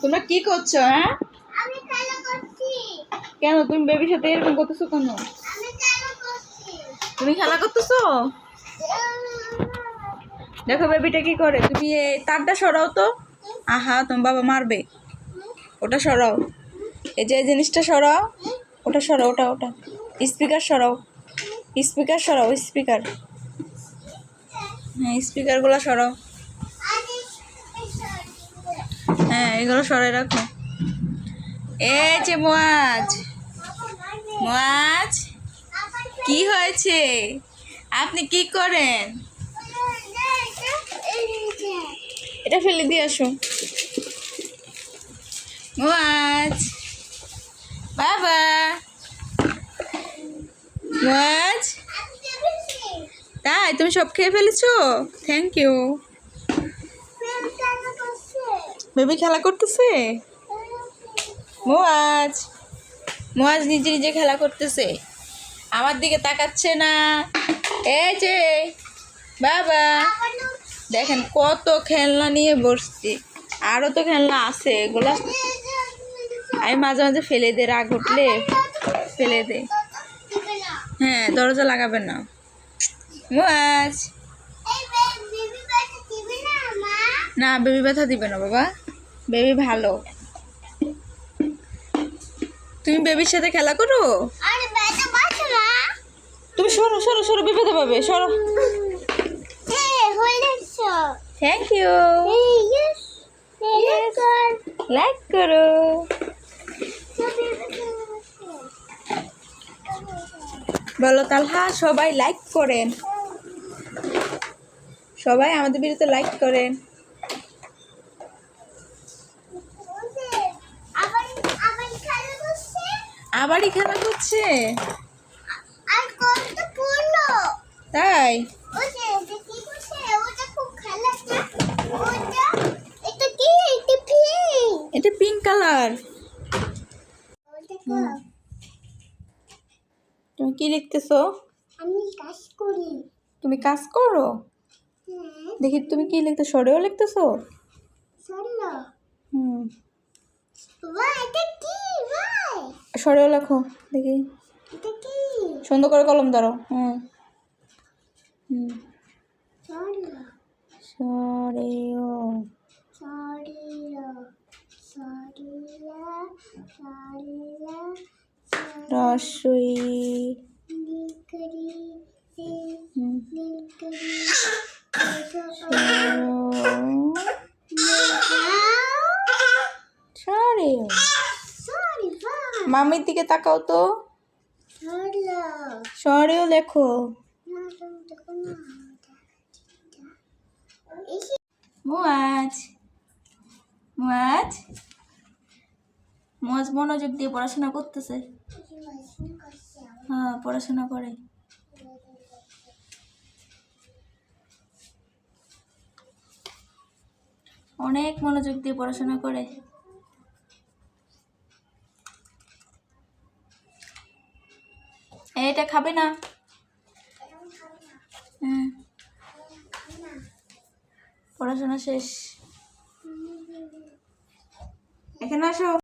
তোমরা কি করছো? হ্যাঁ, আমি খেলা করছি। কেন তুমি বেবির সাথে এরকম করতেছো কেন? আমি খেলা করছি। তুমি খেলা করতেছো? দেখো বেবিটা কি করে। তুমি এই তারটা সরাও তো। আহা, তোমার বাবা মারবে। ওটা সরাও। এই যে এই জিনিসটা সরাও। ওটা সরাও, ওটা ওটা স্পিকার সরাও। স্পিকার সরাও, স্পিকার। হ্যাঁ, স্পিকারগুলো সরাও। হ্যাঁ, এগুলো সরাই রাখো। এই যে মোয়াজ, মোয়াজ কি হয়েছে? আপনি কি করেন? এটা ফেলে দিয়ে আসো। মোয়াজ, বাবা, মোয়াজ, তাই তুমি সব খেয়ে ফেলেছো? Thank you. বেবি খেলা করতেছে। মোয়াজ, মোয়াজ নিজে নিজে খেলা করতেছে, আমার দিকে তাকাচ্ছে না। এই যে বাবা, দেখেন কত খেলনা নিয়ে বসছি। আরও তো খেলনা আছে, এগুলো আমি মাঝে মাঝে ফেলে দে, রাগ উঠলে ফেলে দে। হ্যাঁ, দরজা লাগাবে না। মোয়াজ, না বেবি ব্যথা দিবে না বাবা, বেবি ভালো। তুমি বেবির সাথে খেলা করো। তুমি সরো সরো সরো, বিপদে পাবে, সরো। Thank you. লাইক করো। বলো তালহা, সবাই লাইক করেন, সবাই আমাদের ভিডিওতে লাইক করেন। আবারই খেলা করছে, তাই? এটা পিঙ্ক কালার। তুমি কি লিখতেছো? আমি কাজ করি। তুমি কাজ করো? দেখি তুমি কি লিখতে, সরেও লিখতেছো? হুম, সরেও লেখো দেখি। সুন্দর করে কলম ধরো। হুম হুম, সরেও। রসই। সরেও। মামির দিকে তাকাও তো। সরেও লেখো। মোয়াজ, মোয়াজ, মোয়াজ মনোযোগ দিয়ে পড়াশোনা করতেছে। হ্যাঁ, পড়াশোনা করে। অনেক মনোযোগ দিয়ে পড়াশোনা করে। এটা খাবে না। হ্যাঁ, পড়াশোনা শেষ। এখানে আসো।